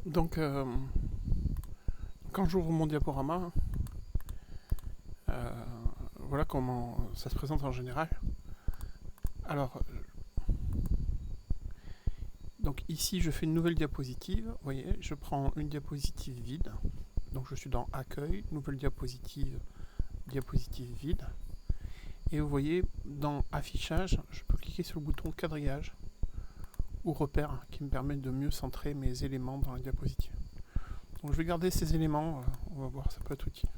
Donc, quand j'ouvre mon diaporama, voilà comment ça se présente en général. Alors, donc ici, je fais une nouvelle diapositive. Vous voyez, je prends une diapositive vide. Donc, je suis dans Accueil, nouvelle diapositive, diapositive vide. Et vous voyez, dans Affichage, je peux cliquer sur le bouton Quadrillage ou Repère qui me permet de mieux centrer mes éléments dans la diapositive. Donc, je vais garder ces éléments. On va voir, ça peut être utile.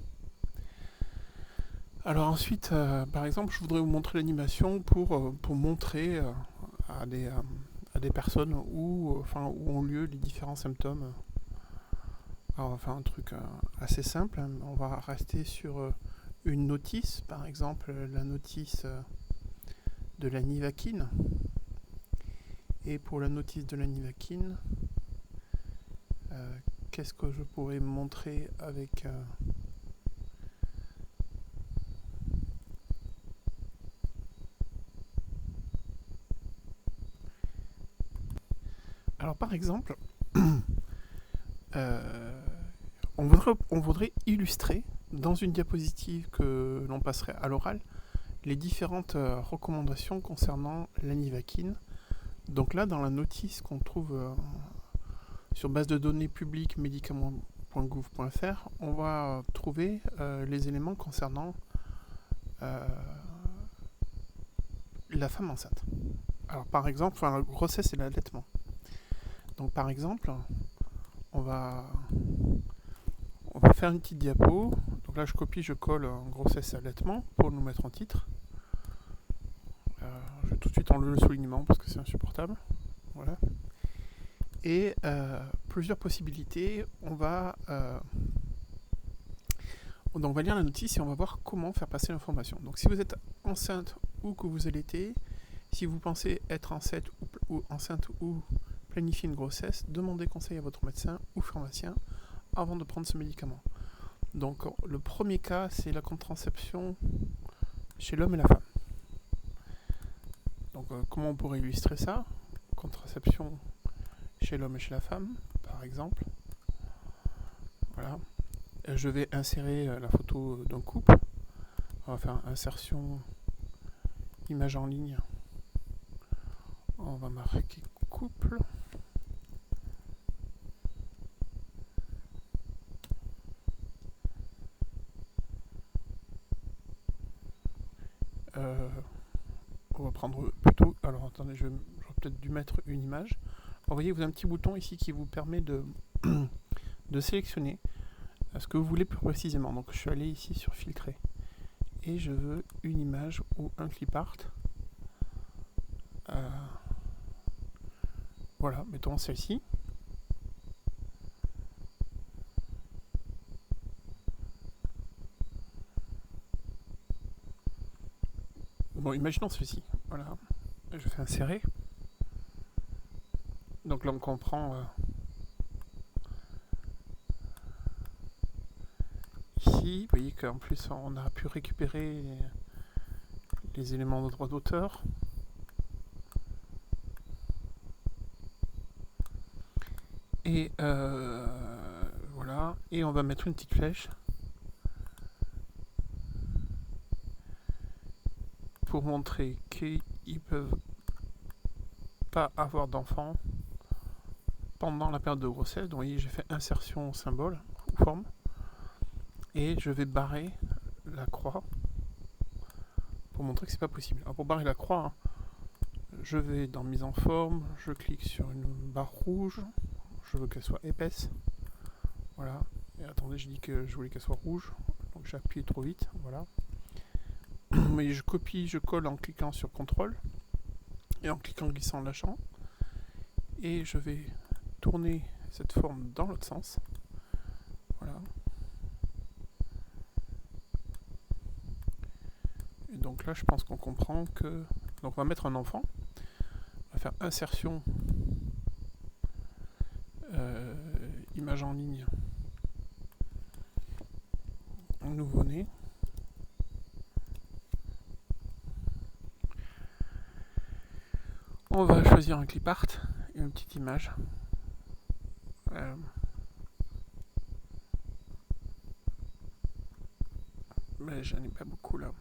Alors ensuite, par exemple, je voudrais vous montrer l'animation pour montrer à des personnes où ont lieu les différents symptômes. Alors on va faire un truc assez simple. On va rester sur une notice, par exemple la notice de la nivaquine. Et pour la notice de la nivaquine, qu'est-ce que je pourrais montrer avec... Alors par exemple, on voudrait illustrer dans une diapositive que l'on passerait à l'oral les différentes recommandations concernant la nivaquine. Donc là, dans la notice qu'on trouve sur base de données publiques médicaments.gouv.fr, on va trouver les éléments concernant la femme enceinte. Alors par exemple, la grossesse et l'allaitement. Donc par exemple, on va faire une petite diapo. Donc là, je copie, je colle grossesse et allaitement pour nous mettre en titre. Je vais tout de suite enlever le soulignement parce que c'est insupportable. Voilà. Et plusieurs possibilités. On va lire la notice et on va voir comment faire passer l'information. Donc si vous êtes enceinte ou que vous allaitez, si vous pensez être enceinte ou planifier une grossesse, demandez conseil à votre médecin ou pharmacien avant de prendre ce médicament. Donc le premier cas, c'est la contraception chez l'homme et la femme. Donc comment on pourrait illustrer ça? Contraception chez l'homme et chez la femme, par exemple. Voilà. Je vais insérer la photo d'un couple. On va faire insertion, image en ligne. On va marquer couple. On va prendre plutôt... Alors attendez, j'aurais peut-être dû mettre une image. Vous voyez, vous avez un petit bouton ici qui vous permet de sélectionner ce que vous voulez plus précisément. Donc je suis allé ici sur filtrer. Et je veux une image ou un clip art. Voilà, mettons celle-ci. Bon, imaginons ceci. Voilà. Je fais insérer. Donc là, on comprend ici. Vous voyez qu'en plus, on a pu récupérer les éléments de droit d'auteur. Et voilà. Et on va mettre une petite flèche pour montrer qu'ils peuvent pas avoir d'enfants pendant la période de grossesse. Donc vous voyez, j'ai fait insertion symbole ou forme. Et je vais barrer la croix pour montrer que c'est pas possible. Alors pour barrer la croix, je vais dans mise en forme, je clique sur une barre rouge, je veux qu'elle soit épaisse. Voilà. Et attendez, je dis que je voulais qu'elle soit rouge, donc j'ai appuyé trop vite. Voilà. Mais je copie, je colle en cliquant sur CTRL et en cliquant glissant lâchant. Et je vais tourner cette forme dans l'autre sens. Voilà. Et donc là, je pense qu'on comprend que... Donc on va mettre un enfant. On va faire insertion, image en ligne, nouveau-né. On va choisir un clip art et une petite image. Mais j'en ai pas beaucoup là.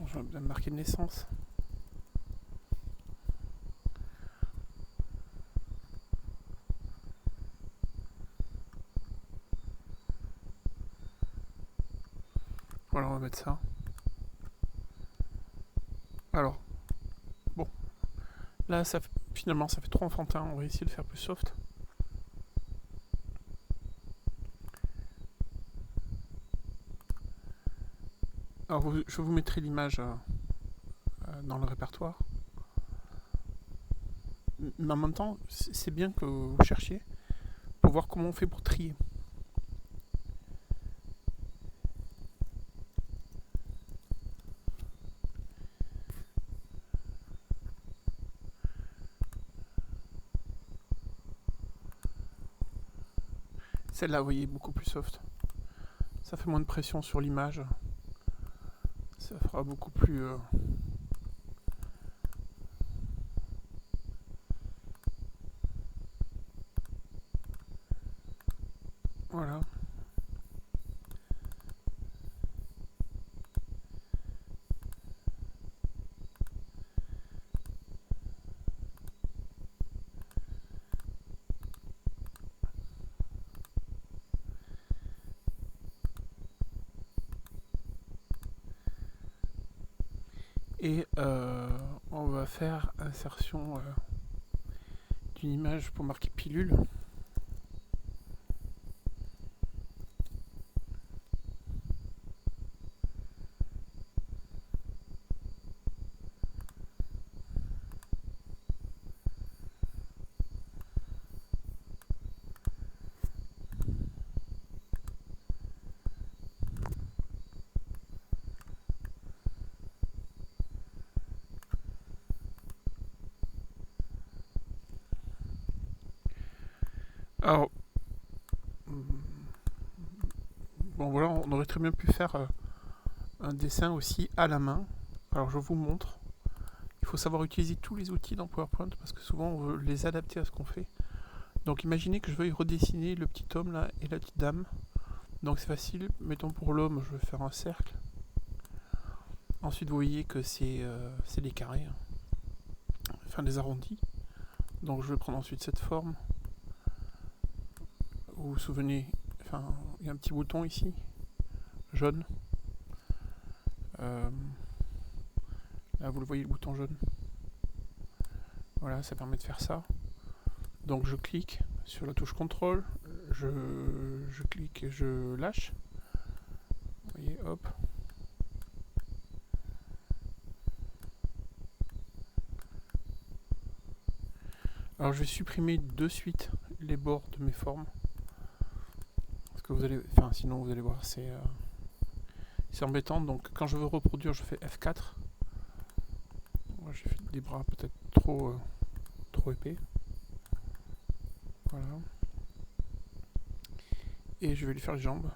Je vais bien marquer de naissance. Voilà, on va mettre ça. Alors, bon. Là, finalement, ça fait trop enfantin. On va essayer de faire plus soft. Alors, je vous mettrai l'image dans le répertoire. Mais en même temps, c'est bien que vous cherchiez pour voir comment on fait pour trier. Celle-là, vous voyez, beaucoup plus soft. Ça fait moins de pression sur l'image. Ça fera beaucoup plus... Voilà. Et on va faire insertion d'une image pour marquer pilule. Alors, bon voilà, on aurait très bien pu faire un dessin aussi à la main. Alors je vous montre. Il faut savoir utiliser tous les outils dans PowerPoint parce que souvent on veut les adapter à ce qu'on fait. Donc imaginez que je veuille redessiner le petit homme là et la petite dame. Donc c'est facile, mettons pour l'homme, je vais faire un cercle. Ensuite vous voyez que c'est des carrés, enfin des arrondis. Donc je vais prendre ensuite cette forme. Vous vous souvenez, enfin il y a un petit bouton ici, jaune. Là vous le voyez, le bouton jaune. Voilà, ça permet de faire ça. Donc je clique sur la touche contrôle, je clique et je lâche. Vous voyez, hop. Alors je vais supprimer de suite les bords de mes formes. Parce que vous allez, enfin sinon vous allez voir, c'est embêtant. Donc quand je veux reproduire, je fais F4. Moi j'ai fait des bras peut-être trop épais. Voilà. Et je vais lui faire les jambes.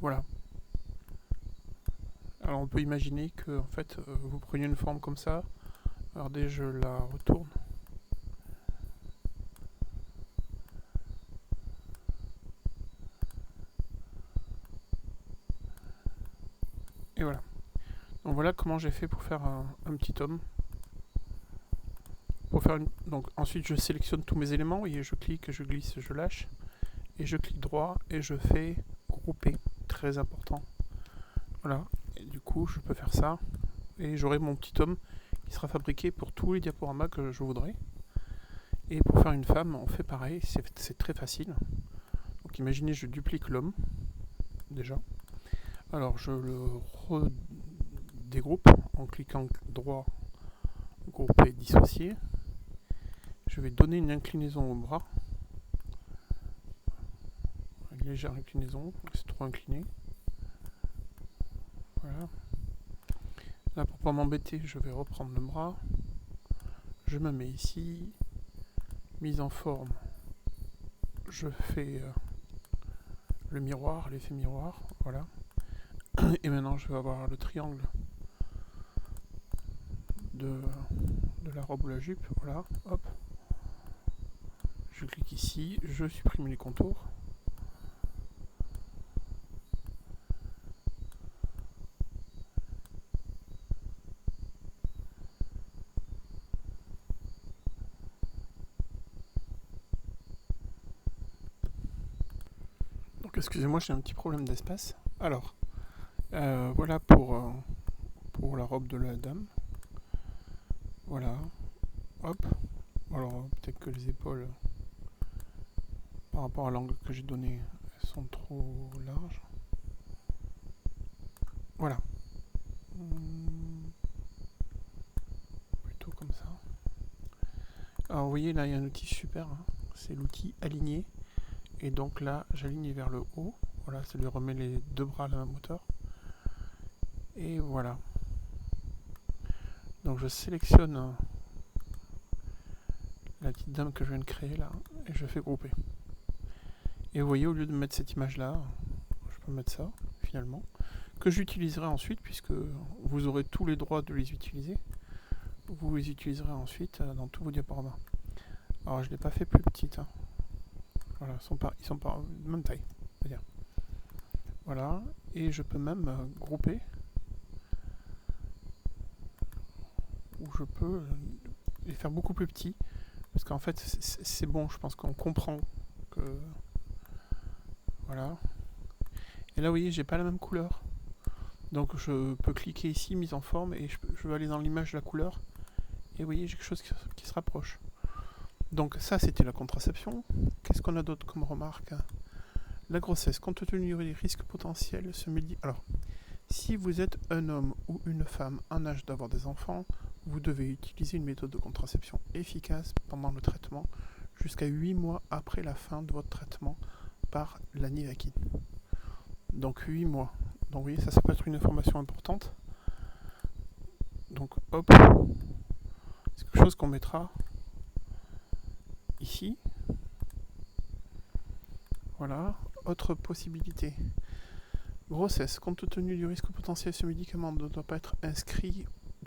Voilà. Alors on peut imaginer que en fait vous preniez une forme comme ça. Regardez, je la retourne. Et voilà. Donc voilà comment j'ai fait pour faire un petit homme. Pour faire donc ensuite je sélectionne tous mes éléments et je clique, je glisse, je lâche. Et je clique droit et je fais grouper. Très important. Voilà. Et du coup je peux faire ça. Et j'aurai mon petit homme qui sera fabriqué pour tous les diaporamas que je voudrais. Et pour faire une femme, on fait pareil, c'est très facile. Donc imaginez, je duplique l'homme, déjà. Alors je le redégroupe en cliquant droit, grouper, dissocier. Je vais donner une inclinaison au bras. Une légère inclinaison, c'est trop incliné. Voilà. Là, pour pas m'embêter, je vais reprendre le bras. Je me mets ici. Mise en forme. Je fais le miroir, l'effet miroir. Voilà. Et maintenant, je vais avoir le triangle de la robe ou la jupe. Voilà, hop. Je clique ici, je supprime les contours. Donc excusez-moi, j'ai un petit problème d'espace. Alors, voilà pour la robe de la dame. Voilà, hop. Alors peut-être que les épaules, par rapport à l'angle que j'ai donné, elles sont trop larges. Voilà. Plutôt comme ça. Alors vous voyez là il y a un outil super, hein. C'est l'outil aligner. Et donc là j'aligne vers le haut. Voilà, ça lui remet les deux bras à la même hauteur. Et voilà. Donc je sélectionne la petite dame que je viens de créer là et je fais grouper. Et vous voyez, au lieu de mettre cette image là, je peux mettre ça finalement, que j'utiliserai ensuite puisque vous aurez tous les droits de les utiliser. Vous les utiliserez ensuite dans tous vos diaporamas. Alors je ne l'ai pas fait plus petite, hein. Voilà, ils sont pas même taille, c'est-à-dire. Voilà, et je peux même grouper, ou je peux les faire beaucoup plus petits, parce qu'en fait c'est bon, je pense qu'on comprend que... Voilà. Et là vous voyez, j'ai pas la même couleur. Donc je peux cliquer ici, mise en forme, et je vais aller dans l'image de la couleur, et vous voyez, j'ai quelque chose qui se rapproche. Donc ça c'était la contraception. Qu'est-ce qu'on a d'autre comme remarque? La grossesse, compte tenu des risques potentiels, se médicament. Alors, si vous êtes un homme ou une femme en âge d'avoir des enfants, vous devez utiliser une méthode de contraception efficace pendant le traitement, jusqu'à 8 mois après la fin de votre traitement par la Nivaquine. Donc 8 mois. Donc vous voyez, ça peut être une information importante. Donc hop, c'est quelque chose qu'on mettra ici. Voilà, autre possibilité. Grossesse, compte tenu du risque potentiel, ce médicament ne doit pas être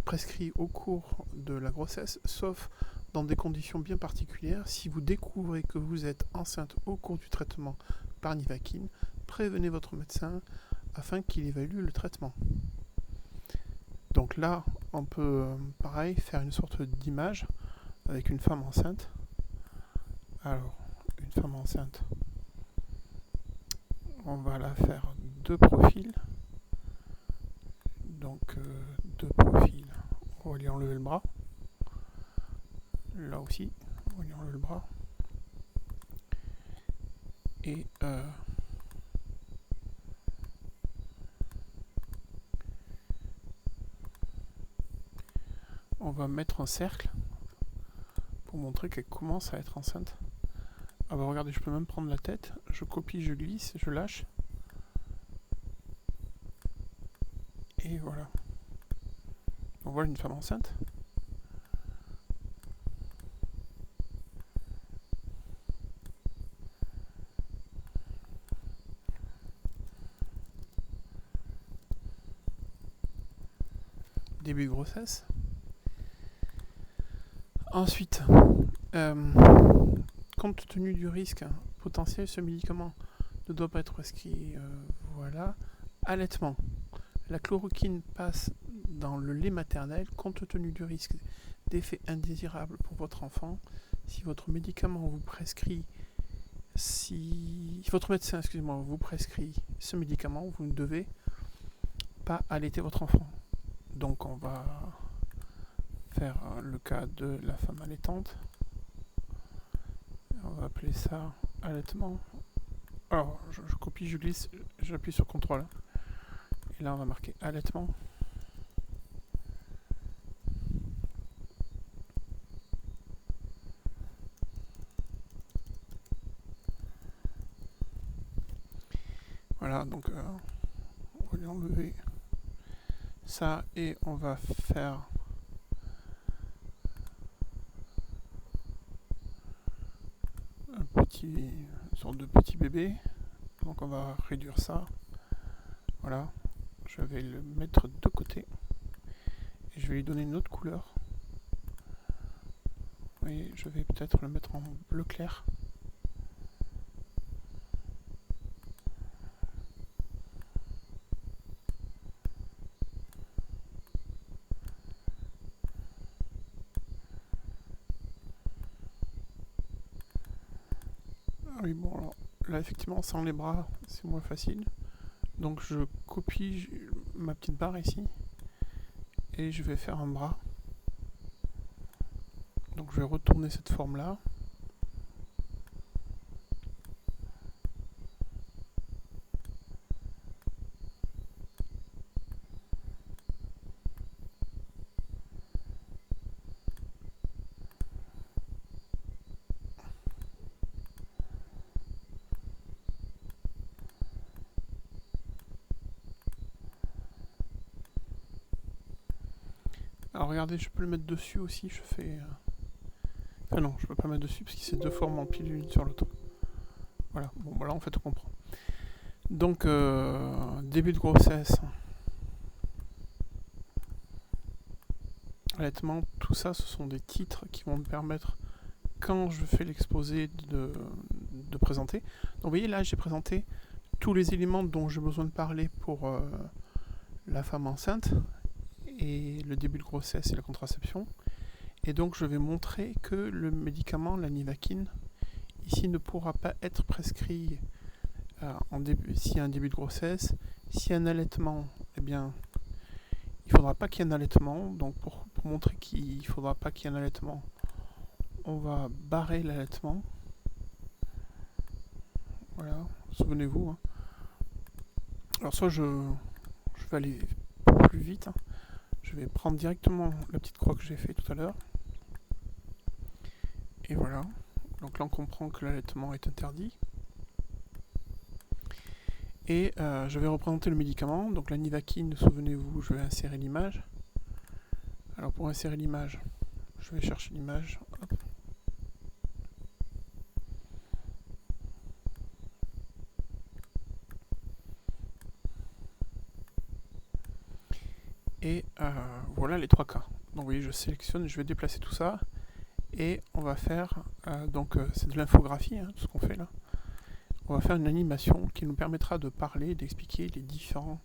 prescrit au cours de la grossesse, sauf dans des conditions bien particulières. Si vous découvrez que vous êtes enceinte au cours du traitement par Nivaquine, prévenez votre médecin afin qu'il évalue le traitement. Donc là, on peut, pareil, faire une sorte d'image avec une femme enceinte. Alors, une femme enceinte, on va la faire deux profils. Donc, deux profils. On va lui enlever le bras. Là aussi, on va lui enlever le bras. Et on va mettre un cercle pour montrer qu'elle commence à être enceinte. Ah bah regardez, je peux même prendre la tête, je copie, je glisse, je lâche. Et voilà. On voit une femme enceinte. Début de grossesse. Ensuite, compte tenu du risque potentiel, ce médicament ne doit pas être prescrit. Voilà. Allaitement. La chloroquine passe dans le lait maternel compte tenu du risque d'effets indésirables pour votre enfant. Si votre médicament vous prescrit, si votre médecin, vous prescrit ce médicament, vous ne devez pas allaiter votre enfant. Donc on va faire le cas de la femme allaitante. On va appeler ça allaitement. Alors je copie, je glisse, j'appuie sur CTRL. Et là on va marquer allaitement. Voilà, donc on va lui enlever ça et on va faire une sorte de petit bébé. Donc on va réduire ça. Voilà, je vais le mettre de côté et je vais lui donner une autre couleur. Oui, je vais peut-être le mettre en bleu clair. Ah oui, bon, alors là, effectivement, sans les bras, c'est moins facile. Donc, je copie ma petite barre ici et je vais faire un bras. Donc, je vais retourner cette forme-là. Alors regardez, je peux le mettre dessus aussi, je fais... Enfin non, je peux pas le mettre dessus parce que c'est deux formes empilées l'une sur l'autre. Voilà, bon voilà, en fait on comprend. Donc, début de grossesse, allaitement, tout ça ce sont des titres qui vont me permettre, quand je fais l'exposé, de présenter. Donc vous voyez là, j'ai présenté tous les éléments dont j'ai besoin de parler pour la femme enceinte, et le début de grossesse et la contraception. Et donc je vais montrer que le médicament, la Nivaquine, ici ne pourra pas être prescrit s'il y a un début de grossesse. S'il y a un allaitement, eh bien, il ne faudra pas qu'il y ait un allaitement. Donc pour montrer qu'il ne faudra pas qu'il y ait un allaitement, on va barrer l'allaitement. Voilà, souvenez-vous. Hein. Alors soit je vais aller plus vite. Hein. Je vais prendre directement la petite croix que j'ai fait tout à l'heure. Et voilà. Donc là on comprend que l'allaitement est interdit. Et je vais représenter le médicament. Donc la Nivaquine, souvenez-vous, je vais insérer l'image. Alors pour insérer l'image, je vais chercher l'image. Hop. Et voilà les trois cas. Donc vous voyez, je sélectionne, je vais déplacer tout ça. Et on va faire, c'est de l'infographie, hein, tout ce qu'on fait là. On va faire une animation qui nous permettra de parler, d'expliquer les différentes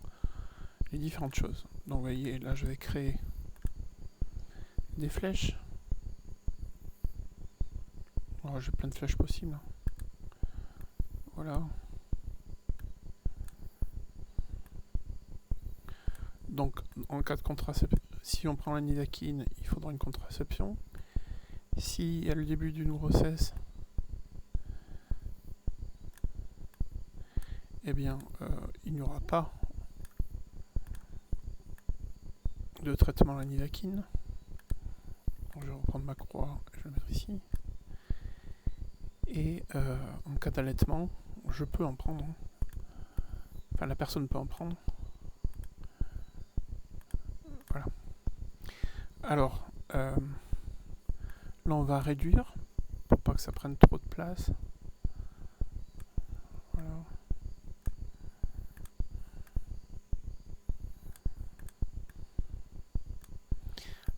choses. Donc vous voyez, là je vais créer des flèches. Alors j'ai plein de flèches possibles. Voilà. Donc en cas de contraception, si on prend la Nivaquine, il faudra une contraception. Si à le début d'une grossesse, eh bien il n'y aura pas de traitement à la Nivaquine. Donc, je vais reprendre ma croix, je vais la mettre ici. Et en cas d'allaitement, je peux en prendre. Enfin, la personne peut en prendre. Voilà. Alors, là, on va réduire pour pas que ça prenne trop de place. Voilà.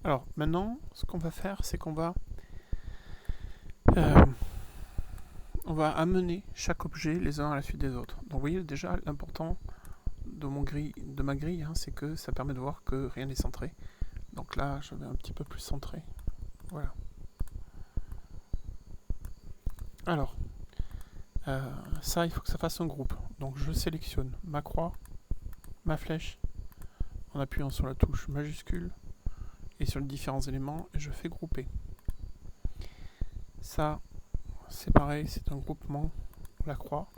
Alors, maintenant, ce qu'on va faire, c'est qu'on va amener chaque objet les uns à la suite des autres. Donc, vous voyez, déjà, l'important de ma grille, hein, c'est que ça permet de voir que rien n'est centré. Donc là, je vais un petit peu plus centrer. Voilà. Alors, ça, il faut que ça fasse un groupe. Donc je sélectionne ma croix, ma flèche, en appuyant sur la touche majuscule, et sur les différents éléments, et je fais grouper. Ça, c'est pareil, c'est un groupement, la croix.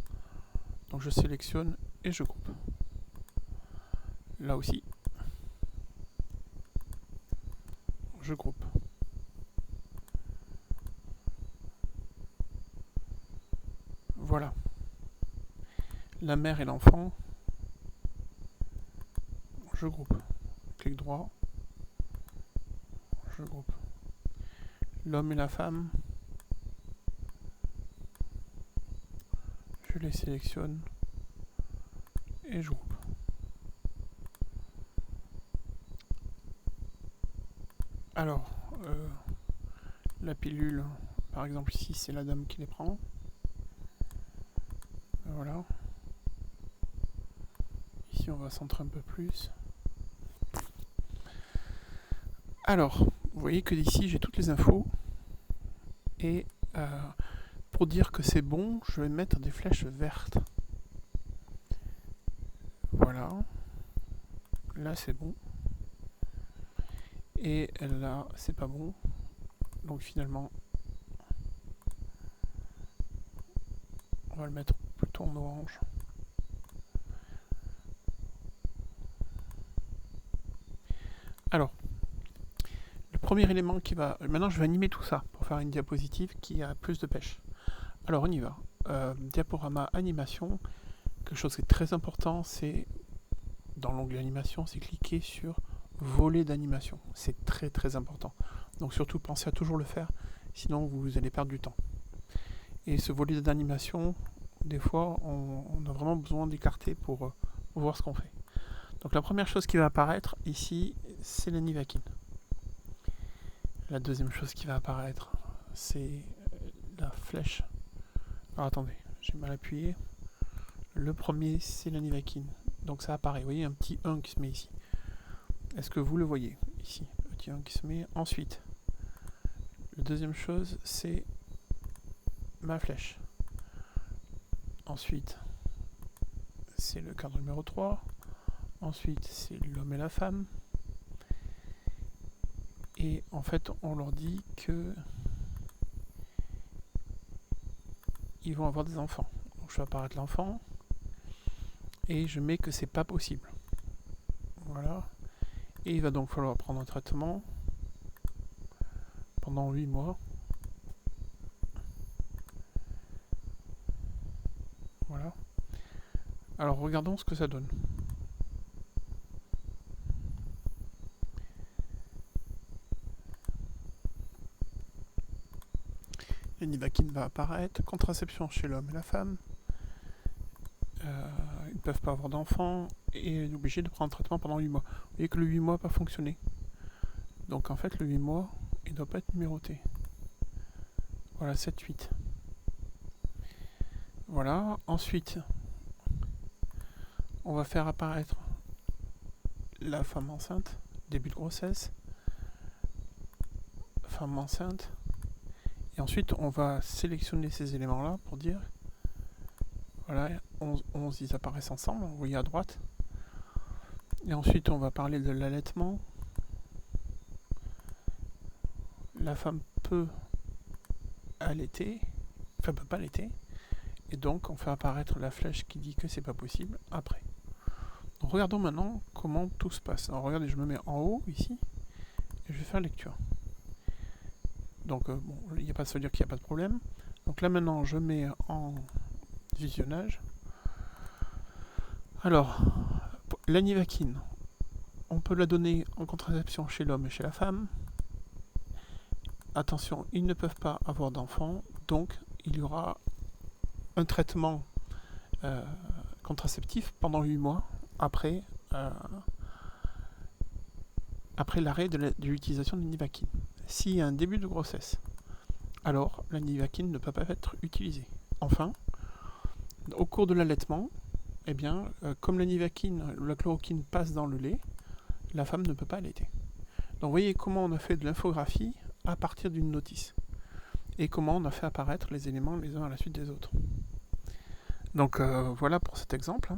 Donc je sélectionne et je groupe. Là aussi, je groupe. Voilà. La mère et l'enfant, je groupe. Clic droit, je groupe. L'homme et la femme, je les sélectionne et je groupe. Alors, La pilule, par exemple ici, c'est la dame qui les prend. Voilà. Ici, on va centrer un peu plus. Alors, vous voyez que ici, j'ai toutes les infos. Et pour dire que c'est bon, je vais mettre des flèches vertes. Voilà. Là, c'est bon. Et là, c'est pas bon. Donc finalement, on va le mettre plutôt en orange. Alors, le premier élément qui va... Maintenant, je vais animer tout ça pour faire une diapositive qui a plus de pêche. Alors, on y va. Diaporama animation. Quelque chose qui est très important, c'est dans l'onglet animation, c'est cliquer sur volet d'animation. C'est très très important. Donc surtout, pensez à toujours le faire, sinon vous allez perdre du temps. Et ce volet d'animation, des fois, on a vraiment besoin d'écarter pour voir ce qu'on fait. Donc la première chose qui va apparaître ici, c'est la Nivaquine. La deuxième chose qui va apparaître, c'est la flèche. Alors attendez, j'ai mal appuyé. Le premier, c'est la Nivaquine. Donc ça apparaît, vous voyez, un petit 1 qui se met ici. Est-ce que vous le voyez ici? Petit 1 qui se met. Ensuite, la deuxième chose, c'est ma flèche. Ensuite, c'est le cadre numéro 3. Ensuite, c'est l'homme et la femme. Et en fait, on leur dit que ils vont avoir des enfants. Donc je fais apparaître l'enfant. Et je mets que c'est pas possible. Voilà. Et il va donc falloir prendre un traitement pendant 8 mois. Voilà. Alors regardons ce que ça donne. La Nivaquine va apparaître. Contraception chez l'homme et la femme. Ils ne peuvent pas avoir d'enfants et est obligé de prendre un traitement pendant 8 mois. Vous voyez que le 8 mois n'a pas fonctionné. Donc en fait, le 8 mois, il ne doit pas être numéroté. Voilà, 7, 8. Voilà. Ensuite, on va faire apparaître la femme enceinte, début de grossesse, femme enceinte. Et ensuite, on va sélectionner ces éléments-là pour dire, voilà, 11, ils apparaissent ensemble, vous voyez à droite. Et ensuite, on va parler de l'allaitement. La femme peut allaiter, enfin peut pas allaiter. Et donc, on fait apparaître la flèche qui dit que c'est pas possible après. Donc, regardons maintenant comment tout se passe. Alors, regardez, je me mets en haut ici et je vais faire lecture. Donc, bon, il n'y a pas de se dire qu'il n'y a pas de problème. Donc là maintenant, je mets en visionnage. Alors, la Nivaquine, on peut la donner en contraception chez l'homme et chez la femme. Attention, ils ne peuvent pas avoir d'enfants, donc il y aura un traitement contraceptif pendant 8 mois après l'arrêt de l'utilisation de la Nivaquine. S'il y a un début de grossesse, alors la Nivaquine ne peut pas être utilisée. Enfin, au cours de l'allaitement, eh bien, comme la Nivaquine ou la chloroquine passe dans le lait, la femme ne peut pas allaiter. Donc vous voyez comment on a fait de l'infographie à partir d'une notice. Et comment on a fait apparaître les éléments les uns à la suite des autres. Donc voilà pour cet exemple.